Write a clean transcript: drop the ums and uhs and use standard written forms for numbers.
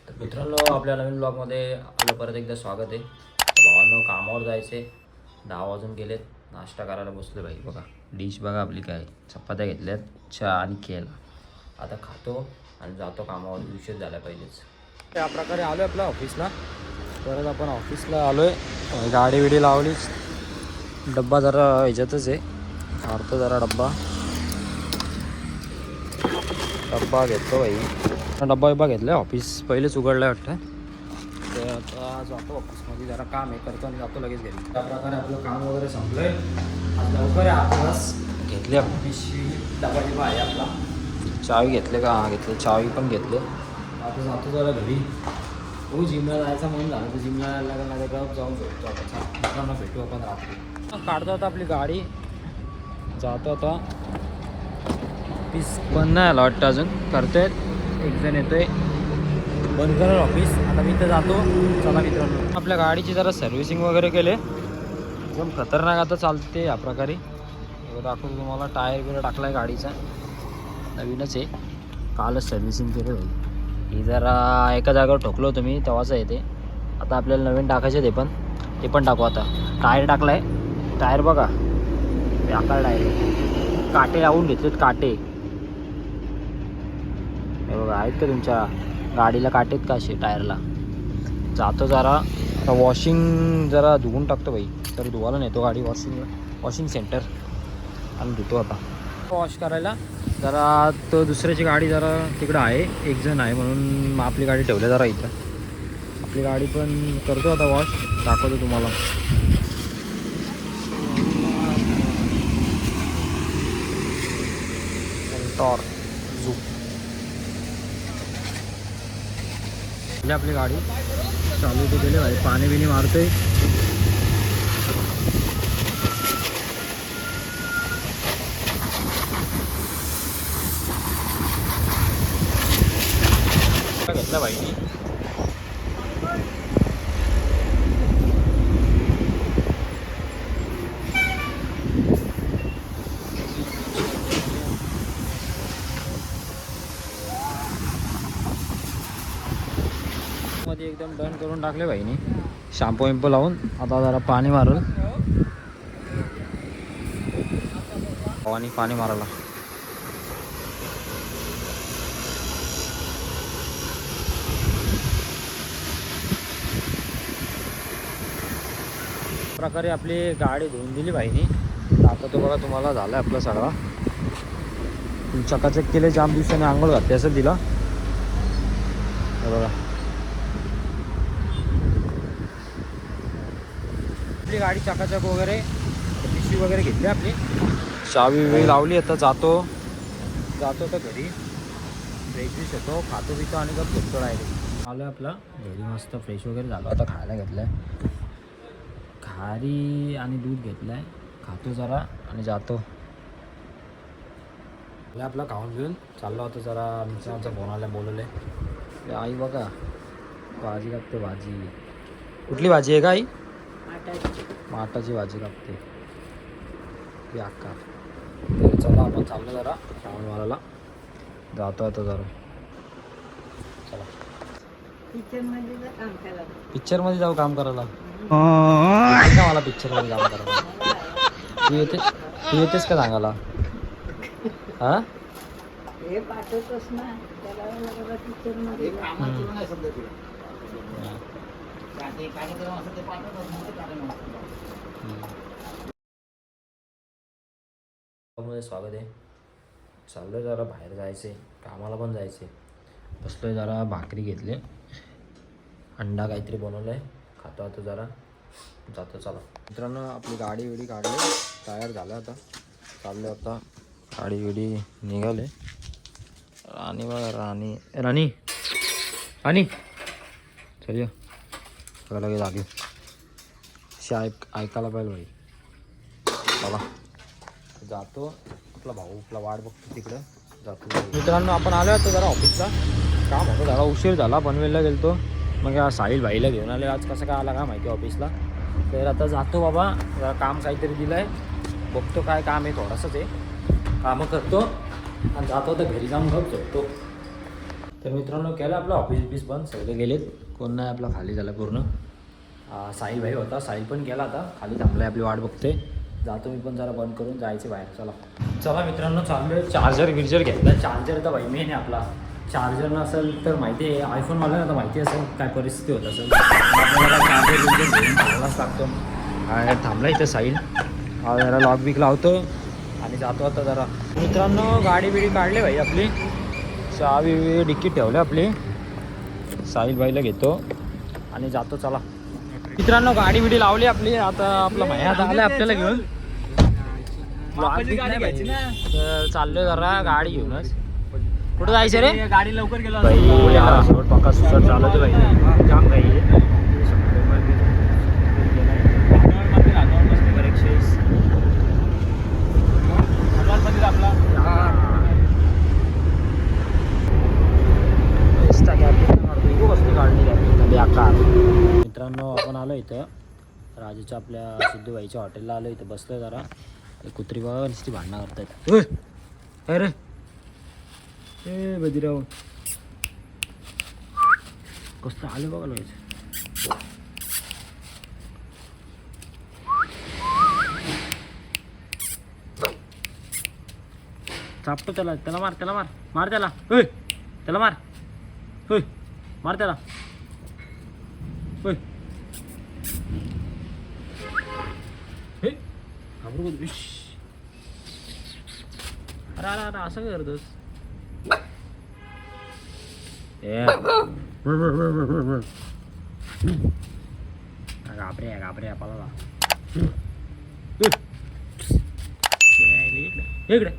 तर मित्रांनो, आपल्या नवीन ब्लॉगमध्ये आपलं परत एकदा स्वागत आहे. भावांनो, कामावर जायचे 10 वाजून गेलेत. नाश्ता करायला बसलो भाई. बघा डिश बघा आपली काय, चपात्या घेतल्यात, चहा आणि केला. आता खातो आणि जातो कामावर. उशीर झाला पाहिजेच. त्या प्रकारे आलो आहे आपल्या ऑफिसला. परत आपण ऑफिसला आलो आहे. गाडी बिडी लावलीच. डब्बा जरा ह्याच्यातच आहे, काढतो जरा डब्बा घेतो भाई. डब्बा घेतला आहे. ऑफिस पहिलेच उघडलं आहे वाटतं. तर आता जातो ऑफिसमध्ये, जरा काम आहे करतो आणि जातो लगेच घरी. त्या प्रकारे आपलं काम वगैरे संपलं आहे. आज लवकर आहे. 8 तास घेतले. पिशवी डबा आहे आपला. चावी घेतले का? हां घेतले. चावी पण घेतले. आता जातो जरा घरी. हो, जिमला जायचं म्हणून झालं तर जिमला लागेल जाऊन भेटतो. आता मित्रांना भेटू आपण रात्री. काढतो आता आपली गाडी, जातो आता. ऑफिस बंद नाही आला वाटतं अजून, करतोय. एक जण येतोय, बंद करेल ऑफिस. आता मी तर जातो. चला मित्रांनो, आपल्या गाडीची जरा सर्व्हिसिंग वगैरे केले. एकदम खतरनाक आता चालते या प्रकारे. दाखवतो तुम्हाला. टायर बिर टाकला आहे गाडीचा, नवीनच आहे. कालच सर्व्हिसिंग केली होती. ही जरा एका जागेवर ठोकलो होतो मी, तेव्हाच येते. आता आपल्याला नवीन टाकायचे ते पण टाकू. आता टायर टाकला आहे. टायर बघा, आकार टायर. काटे लावून घेतलेत, काटे हे बघा. आहेत का तुमच्या गाडीला काटेत का असे टायरला? जातो जरा आता वॉशिंग जरा धुवून टाकतो बाई. तर धुवायला नेतो गाडी वॉशिंग सेंटर आणि धुतो आता. वॉश करायला जरा तो दुसऱ्याची गाडी जरा तिकडं आहे, एक जण आहे म्हणून आपली गाडी ठेवली जरा इथं. आपली गाडी पण करतो आता वॉश, दाखवतो तुम्हाला. टॉर आपली गाडी चालू केली भाई. पाणी बिणी मारतोय. घेतला भाई. मध्ये एकदम डन करून टाकले भाईनी. शॅम्पू विम्पू लावून आता जरा पाणी मारल. आणि पाणी मारायला प्रकारे आपली गाडी धुवून दिली भाईनी. दाखवतो बघा तुम्हाला. झालं आपलं सगळा. चकाचक केले. जाम दिवसाने आंघोळ घातली असं दिला बघा. आपली गाडी चकाचक वगैरे, पिशवी वगैरे घेतली आपली. चावी बिवी लावली. आता जातो तर घरी. फ्रेश होतो, खातो पितो आणि गप झोपतो डायरेक्ट. आलो आपला घरी. मस्त फ्रेश वगैरे झालो. आता खायला घेतलं आहे. खारी आणि दूध घेतलं आहे. खातो जरा आणि जातो. आपला खाऊन घेऊन चाललो होतो. जरा मित्रांचा फोन आला, बोलवले. आई बघा भाजी कापते. भाजी कुठली भाजी आहे का आई? माटाची भाजी कापते ती अक्का. तर चला आपण चाललो जरा श्रावण मारायला. जातो आता जरा. चला पिक्चरमध्ये जाऊ काम करायला. का मला पिक्चरमध्ये काम करायला? तू येतेस का सांगायला? हां हे पाठवतोस ना त्याला पिक्चरमध्ये. स्वागत आहे. चाललोय जरा बाहेर जायचे, कामाला पण जायचे. बसलोय जरा. भाकरी घेतले, अंडा काहीतरी बनवलं आहे, खातो आता जरा. जातो. चला मित्रांनो, आपली गाडी विडी काढली, तयार झालं. आता चाललो. आता गाडी विडी निघाले. राणी बघा, राणी चल या लगे जागे. ऐकायला पाहिजे भाई. चला जातो. आपला भाऊ आपला वाट बघतो तिकडं. जातो मित्रांनो. आपण आलो आता जरा ऑफिसला. काम होतं, जरा उशीर झाला. पनवेलला गेलतो. मग साहिल भाईला घेऊन आले. आज कसं काय आला का माहिती ऑफिसला. तर आता जातो बाबा. जरा काम काहीतरी दिलं आहे, बघतो काय काम आहे. थोडंसंच आहे, कामं करतो आणि जातो. तर घरी जाऊन झोपतो. तर मित्रांनो केलं आपलं ऑफिस बंद, सगळे गेलेत, कोण नाही आपला खाली झाला पूर्ण. साहिल भाई होता, साहिल पण गेला आता, खाली थांबलाय आपली वाट बघते. जातो मी पण जरा बंद करून जायचे बाहेर. चला मित्रांनो चाललोय. चार्जर घेतला. चार्जर तर भाई मेन आहे आपला. चार्जर नसेल तर माहिती आहे, आयफोन मला आता माहिती असेल काय परिस्थिती होत असेल, आपल्याला चार्जर घेऊन चांगलाच लागतो. थांबला इथं साहिल, जरा लॉक बिक लावतो आणि जातो आता जरा. मित्रांनो गाडी बिडी काढली भाई आपली, चावी डिक्कीत ठेवली आपली. साहिल भाईला घेतो आणि जातो. चला मित्रांनो गाडी बिडी लावली आपली. आता आपला भाई आता आला आपल्याला घेऊन. तर चाललोय जरा गाडी घेऊनच. कुठं जायचं रे? गाडी लवकर गेलो भाई पक्का सुसट चालवतो भाई, जाम काही मित्रांनो आपण आलो इथं राजूच्या आपल्या सिद्धूबाईच्या हॉटेलला आलो. इथं बसलोय जरा. कुत्री बघा नुसती भांडणं करतायत. अरे ए बजीराव कसं आलं बघा लगेच. चापतो त्याला, त्याला मार त्याला. त्याला मार, मार त्याला. अरे असं काय करतोस? घाबरे पाला इकडे